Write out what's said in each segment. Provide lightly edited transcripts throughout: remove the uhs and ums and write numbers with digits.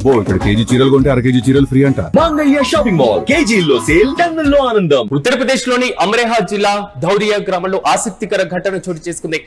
అబ్బో ఇక్కడ కేజీ చీరలు కొంటే అర కేజీ చీరలు ఫ్రీ అంట. మంగళ్య షాపింగ్ మాల్ కేజీల్లో సేల్, టన్నుల్లో ఆనందం. ఉత్తరప్రదేశ్ లోని అమరేహా జిల్లా ధౌరియా గ్రామంలో ఆసక్తికర ఘటన చోటు చేసుకుంది.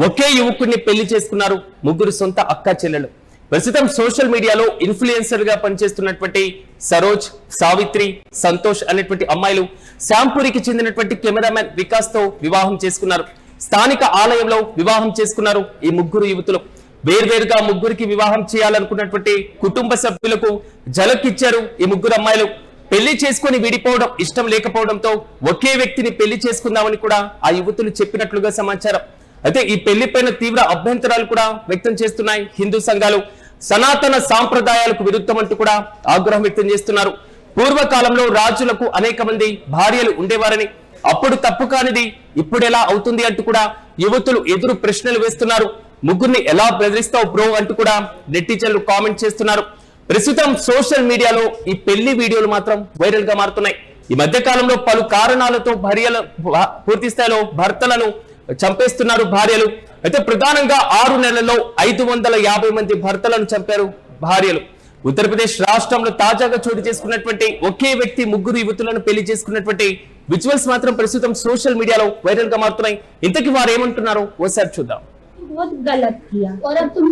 ఒకే యువకుడిని పెళ్లి చేసుకున్నారు ముగ్గురు సొంత అక్క చెల్లెలు. ప్రస్తుతం సోషల్ మీడియాలో ఇన్ఫ్లుయెన్సర్ గా పనిచేస్తున్నటువంటి సరోజ్, సావిత్రి, సంతోష్ అనేటువంటి అమ్మాయిలు శ్యాంపురికి చెందినటువంటి కెమెరామెన్ వికాస్ తో వివాహం చేసుకున్నారు. స్థానిక ఆలయంలో వివాహం చేసుకున్నారు ఈ ముగ్గురు యువతులు. వేర్వేరుగా ముగ్గురికి వివాహం చేయాలనుకున్నటువంటి కుటుంబ సభ్యులకు జలకిచ్చారు ఈ ముగ్గురు అమ్మాయిలు. పెళ్లి చేసుకుని విడిపోవడం ఇష్టం లేకపోవడంతో ఒకే వ్యక్తిని పెళ్లి చేసుకుందామని కూడా ఆ యువతులు చెప్పినట్లుగా సమాచారం. అయితే ఈ పెళ్లిపైన తీవ్ర అభ్యంతరాలు కూడా వ్యక్తం చేస్తున్నాయి హిందూ సంఘాలు. సనాతన సాంప్రదాయాలకు విరుద్ధం అంటూ కూడా ఆగ్రహం వ్యక్తం చేస్తున్నారు. పూర్వకాలంలో రాజులకు అనేక మంది భార్యలు ఉండేవారని, అప్పుడు తప్పు కానిది ఇప్పుడు ఎలా అవుతుంది అంటూ కూడా యువతులు ఎదురు ప్రశ్నలు వేస్తున్నారు. ముగ్గురిని ఎలా బెదిరిస్తావు బ్రో అంటూ కూడా నెటిజన్లు కామెంట్ చేస్తున్నారు. ప్రస్తుతం సోషల్ మీడియాలో ఈ పెళ్లి వీడియోలు మాత్రం వైరల్ గా మారుతున్నాయి. ఈ మధ్య కాలంలో పలు కారణాలతో పూర్తి స్థాయిలో భర్తలను చంపేస్తున్నారు భార్యలు. అయితే ప్రధానంగా 6 నెలల్లో 550 మంది భర్తలను చంపారు భార్యలు. ఉత్తరప్రదేశ్ రాష్ట్రంలో తాజాగా చోటు చేసుకున్నటువంటి ఒకే వ్యక్తి ముగ్గురు యువతులను పెళ్లి చేసుకున్నటువంటి విజువల్స్ మాత్రం ప్రస్తుతం సోషల్ మీడియాలో వైరల్ గా మారుతున్నాయి. ఇంతకీ వారు ఏమంటున్నారో ఓసారి చూద్దాం. बहुत गलत किया और अब तुम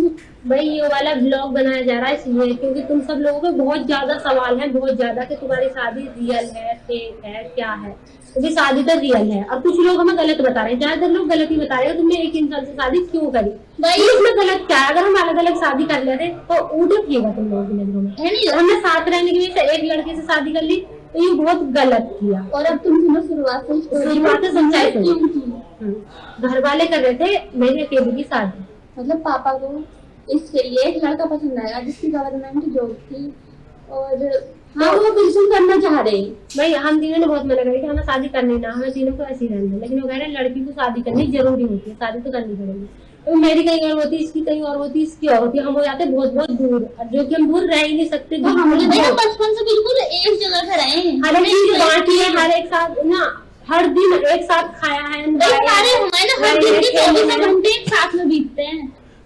भाई ये वाला ब्लॉग बनाया जा रहा है इसलिए क्योंकि तुम सब लोगों पे बहुत ज्यादा सवाल है, बहुत ज्यादा कि तुम्हारी शादी रियल है, फेक है, क्या है. क्योंकि शादी तो रियल है और कुछ लोग हमें गलत बता रहे हैं. ज्यादातर लोग गलत ही बता रहे हैं. तुमने एक इंसान से शादी क्यों करी भाई, इसमें गलत क्या है? अगर हम अलग अलग शादी कर लेते तो उल्टा किएगा तुम लोगों की नजरों में है नहीं. हमने साथ रहने की वजह से एक लड़के से शादी कर ली तो ये बहुत गलत किया. और अब तुम सुनो शुरुआत से समझाए घर वाले कर रहे थे मेरे अकेले की शादी. मतलब पापा को इसके लिए एक लड़का पसंद आया जिसकी गवर्नमेंट जॉब थी और हाँ वो बिल्कुल करना चाह रहे हैं. भाई हम तीनों ने बहुत मना करी कि हमें शादी करनी ना, हमें तीनों को ऐसी रहना, लेकिन वो कह रहे हैं लड़की को शादी करनी जरूरी होती है, शादी तो करनी पड़ेगी. तो मेरी कहीं और होती, इसकी कहीं और होती, इसकी और होती, हम हो जाते बहुत बहुत दूर, जो कि हम दूर रह ही नहीं सकते. बचपन से बिल्कुल एक जगह पे रहे हैं, हर एक चीज बांटी है, हर एक साथ ना, हर दिन एक साथ खाया है, सारे हमारे हर दिन के 24 घंटे एक साथ में बीतते हैं.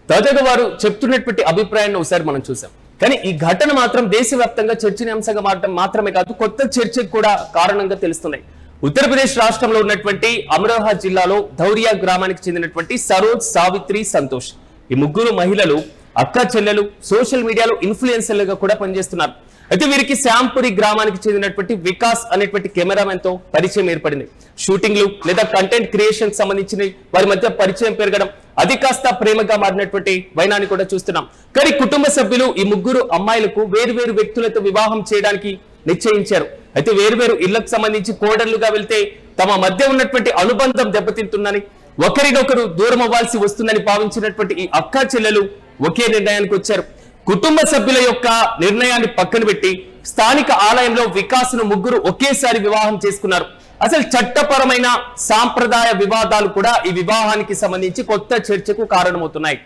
తాజాగా వారు చెప్తున్నటువంటి అభిప్రాయాన్ని ఒకసారి మనం చూసాం. కానీ ఈ ఘటన మాత్రం దేశవ్యాప్తంగా చర్చనీయాంశంగా మారడం మాత్రమే కాదు, కొత్త చర్చకు కూడా కారణంగా తెలుస్తున్నాయి. ఉత్తరప్రదేశ్ రాష్ట్రంలో ఉన్నటువంటి అమరోహా జిల్లాలో ధౌరియా గ్రామానికి చెందినటువంటి సరోజ్, సావిత్రి, సంతోష్ ఈ ముగ్గురు మహిళలు అక్క చెల్లెలు సోషల్ మీడియాలో ఇన్ఫ్లుయెన్సర్లుగా కూడా పనిచేస్తున్నారు. అయితే వీరికి శ్యాంపురి గ్రామానికి చెందినటువంటి వికాస్ అనేటువంటి కెమెరామెన్ తో పరిచయం ఏర్పడింది. షూటింగ్లు లేదా కంటెంట్ క్రియేషన్ సంబంధించిన వారి మధ్య పరిచయం పెరగడం, అది కాస్త ప్రేమగా మారినటువంటి వైనాన్ని కూడా చూస్తున్నాం. కానీ కుటుంబ సభ్యులు ఈ ముగ్గురు అమ్మాయిలకు వేరువేరు వ్యక్తులతో వివాహం చేయడానికి నిశ్చయించారు. అయితే వేరువేరు ఇళ్లకు సంబంధించి కోడళ్లుగా వెళ్తే తమ మధ్య ఉన్నటువంటి అనుబంధం దెబ్బతింటుందని, ఒకరినొకరు దూరం అవ్వాల్సి వస్తుందని భావించినటువంటి ఈ అక్క చెల్లెలు ఒకే నిర్ణయానికి వచ్చారు. కుటుంబ సభ్యుల యొక్క నిర్ణయాన్ని పక్కన పెట్టి స్థానిక ఆలయంలో వికాస్ను ముగ్గురు ఒకేసారి వివాహం చేసుకున్నారు. అసలు చట్టపరమైన సాంప్రదాయ వివాదాలు కూడా ఈ వివాహానికి సంబంధించి కొత్త చర్చకు కారణమవుతున్నాయి.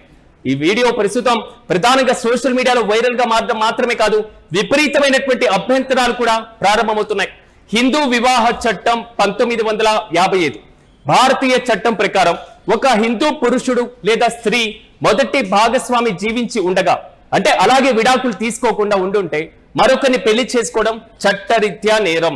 ఈ వీడియో ప్రస్తుతం ప్రధానంగా సోషల్ మీడియాలో వైరల్ గా మారడం మాత్రమే కాదు, విపరీతమైనటువంటి అభ్యంతరాలు కూడా ప్రారంభమవుతున్నాయి. హిందూ వివాహ చట్టం 1955 భారతీయ చట్టం ప్రకారం ఒక హిందూ పురుషుడు లేదా స్త్రీ మొదటి భాగస్వామి జీవించి ఉండగా, అంటే అలాగే విడాకులు తీసుకోకుండా ఉండుంటే మరొకరిని పెళ్లి చేసుకోవడం చట్టరీత్యా నేరం.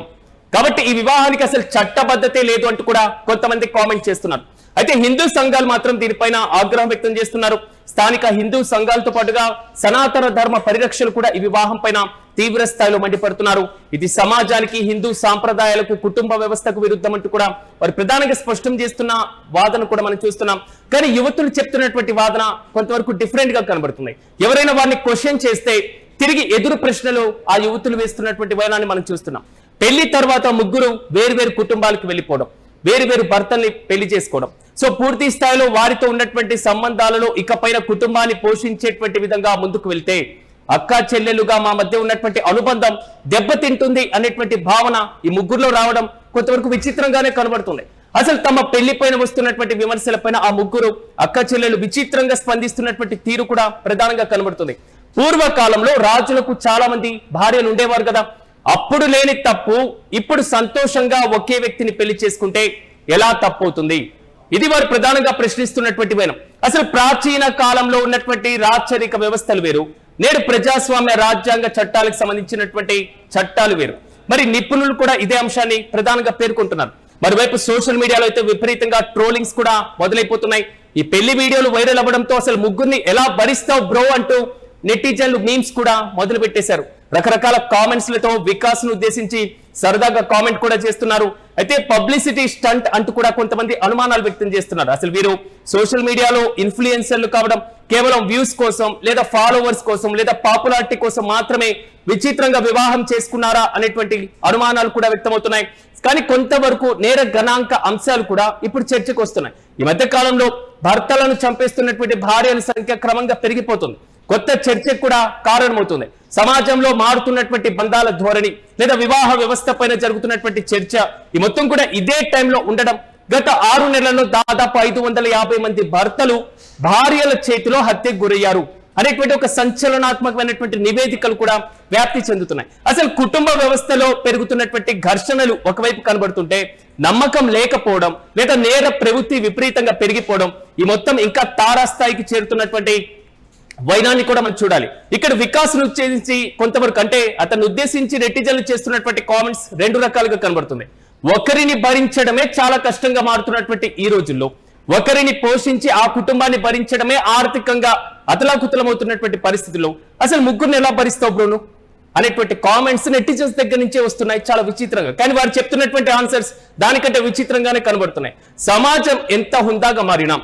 కాబట్టి ఈ వివాహానికి అసలు చట్టబద్ధతే లేదు అంటూ కూడా కొంతమంది కామెంట్ చేస్తున్నారు. అయితే హిందూ సంఘాలు మాత్రం దీనిపైన ఆగ్రహం వ్యక్తం చేస్తున్నారు. స్థానిక హిందూ సంఘాలతో పాటుగా సనాతన ధర్మ పరిరక్షకులు కూడా ఈ వివాహం పైన తీవ్ర స్థాయిలో మండిపడుతున్నారు. ఇది సమాజానికి, హిందూ సాంప్రదాయాలకు, కుటుంబ వ్యవస్థకు విరుద్ధం అంటూ కూడా వారు ప్రధానంగా స్పష్టం చేస్తున్న వాదన కూడా మనం చూస్తున్నాం. కానీ యువతులు చెప్తున్నటువంటి వాదన కొంతవరకు డిఫరెంట్ గా కనబడుతుంది. ఎవరైనా వారిని క్వశ్చన్ చేస్తే తిరిగి ఎదురు ప్రశ్నలు ఆ యువతులు వేస్తున్నటువంటి వైనాన్ని మనం చూస్తున్నాం. పెళ్లి తర్వాత ముగ్గురు వేరువేరు కుటుంబాలకు వెళ్ళిపోవడం, వేరువేరు భర్తల్ని పెళ్లి చేసుకోవడం, సో పూర్తి స్థాయిలో వారితో ఉన్నటువంటి సంబంధాలలో ఇకపైన కుటుంబాన్ని పోషించేటువంటి విధంగా ముందుకు వెళ్తే అక్క చెల్లెలుగా మా మధ్య ఉన్నటువంటి అనుబంధం దెబ్బతింటుంది అనేటువంటి భావన ఈ ముగ్గురులో రావడం కొంతవరకు విచిత్రంగానే కనబడుతుంది. అసలు తమ పెళ్లి పైన వస్తున్నటువంటి విమర్శలపైన ఆ ముగ్గురు అక్క చెల్లెలు విచిత్రంగా స్పందిస్తున్నటువంటి తీరు కూడా ప్రధానంగా కనబడుతుంది. పూర్వకాలంలో రాజులకు చాలా మంది భార్యలు ఉండేవారు కదా, అప్పుడు లేని తప్పు ఇప్పుడు సంతోషంగా ఒకే వ్యక్తిని పెళ్లి చేసుకుంటే ఎలా తప్పవుతుంది? ఇది వారు ప్రధానంగా ప్రశ్నిస్తున్నటువంటి వైనం. అసలు ప్రాచీన కాలంలో ఉన్నటువంటి రాచరిక వ్యవస్థలు వేరు, నేడు ప్రజాస్వామ్య రాజ్యాంగ చట్టాలకు సంబంధించినటువంటి చట్టాలు వేరు. మరి నిపుణులు కూడా ఇదే అంశాన్ని ప్రధానంగా పేర్కొంటున్నారు. మరోవైపు సోషల్ మీడియాలో అయితే విపరీతంగా ట్రోలింగ్స్ కూడా మొదలైపోతున్నాయి. ఈ పెళ్లి వీడియోలు వైరల్ అవ్వడంతో అసలు ముగ్గురిని ఎలా భరిస్తావు బ్రో అంటూ నెటిజన్లు మీమ్స్ కూడా మొదలు పెట్టేశారు. రకరకాల కామెంట్స్ లతో వికాస్ ను ఉద్దేశించి సరదాగా కామెంట్ కూడా చేస్తున్నారు. అయితే పబ్లిసిటీ స్టంట్ అంటూ కూడా కొంతమంది అనుమానాలు వ్యక్తం చేస్తున్నారు. అసలు వీరు సోషల్ మీడియాలో ఇన్ఫ్లుయెన్సర్లు కావడం కేవలం వ్యూస్ కోసం లేదా ఫాలోవర్స్ కోసం లేదా పాపులారిటీ కోసం మాత్రమే విచిత్రంగా వివాహం చేసుకున్నారా అనేటువంటి అనుమానాలు కూడా వ్యక్తమవుతున్నాయి. కానీ కొంతవరకు నేర గణాంక అంశాలు కూడా ఇప్పుడు చర్చకు వస్తున్నాయి. ఈ మధ్య కాలంలో భర్తలను చంపేస్తున్నటువంటి భార్యల సంఖ్య క్రమంగా పెరిగిపోతుంది. కొత్త చర్చకు కూడా కారణమవుతుంది. సమాజంలో మారుతున్నటువంటి బంధాల ధోరణి లేదా వివాహ వ్యవస్థ పైన జరుగుతున్నటువంటి చర్చ ఈ మొత్తం కూడా ఇదే టైంలో ఉండడం, గత 6 నెలల్లో దాదాపు 550 మంది భర్తలు భార్యల చేతిలో హత్యకు గురయ్యారు అనేటువంటి ఒక సంచలనాత్మకమైనటువంటి నివేదికలు కూడా వ్యాప్తి చెందుతున్నాయి. అసలు కుటుంబ వ్యవస్థలో పెరుగుతున్నటువంటి ఘర్షణలు ఒకవైపు కనబడుతుంటే నమ్మకం లేకపోవడం లేదా నేర ప్రవృత్తి విపరీతంగా పెరిగిపోవడం ఈ మొత్తం ఇంకా తారాస్థాయికి చేరుతున్నటువంటి వైనాన్ని కూడా మనం చూడాలి. ఇక్కడ వికాస్ ను ఉద్దేశించి కొంతవరకు అంటే అతను ఉద్దేశించి నెటిజన్లు చేస్తున్నటువంటి కామెంట్స్ 2 రకాలుగా కనబడుతుంది. ఒకరిని భరించడమే చాలా కష్టంగా మారుతున్నటువంటి ఈ రోజుల్లో ఒకరిని పోషించి ఆ కుటుంబాన్ని భరించడమే ఆర్థికంగా అతలాకుతలమవుతున్నటువంటి పరిస్థితుల్లో అసలు ముగ్గురిని ఎలా భరిస్తావు బ్రోను అనేటువంటి కామెంట్స్ నెటిజన్స్ దగ్గర నుంచే వస్తున్నాయి చాలా విచిత్రంగా. కానీ వారు చెప్తున్నటువంటి ఆన్సర్స్ దానికంటే విచిత్రంగానే కనబడుతున్నాయి. సమాజం ఎంత హుందాగా మారినా,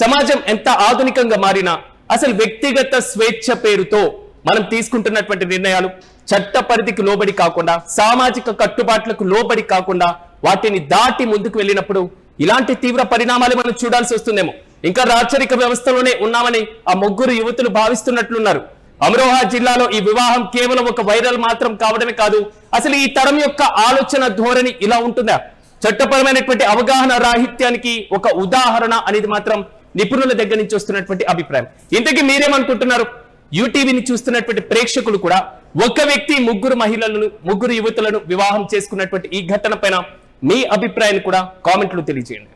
సమాజం ఎంత ఆధునికంగా మారినా అసలు వ్యక్తిగత స్వేచ్ఛ పేరుతో మనం తీసుకుంటున్నటువంటి నిర్ణయాలు చట్ట పరిధికి లోబడి కాకుండా, సామాజిక కట్టుబాట్లకు లోబడి కాకుండా వాటిని దాటి ముందుకు వెళ్ళినప్పుడు ఇలాంటి తీవ్ర పరిణామాలు మనం చూడాల్సి వస్తుందేమో. ఇంకా రాచరిక వ్యవస్థలోనే ఉన్నామని ఆ ముగ్గురు యువతులు భావిస్తున్నట్లున్నారు. అమ్రోహా జిల్లాలో ఈ వివాహం కేవలం ఒక వైరల్ మాత్రం కావడమే కాదు, అసలు ఈ తరం యొక్క ఆలోచన ధోరణి ఇలా ఉంటుందా? చట్టపరమైనటువంటి అవగాహన రాహిత్యానికి ఒక ఉదాహరణ అనేది మాత్రం నిపుణుల దగ్గర నుంచి వస్తున్నటువంటి అభిప్రాయం. ఇంతకీ మీరేమనుకుంటున్నారు? యూటీవీని చూస్తున్నటువంటి ప్రేక్షకులు కూడా ఒక వ్యక్తి ముగ్గురు యువతులను వివాహం చేసుకున్నటువంటి ఈ ఘటన పైన మీ అభిప్రాయాన్ని కూడా కామెంట్లు తెలియజేయండి.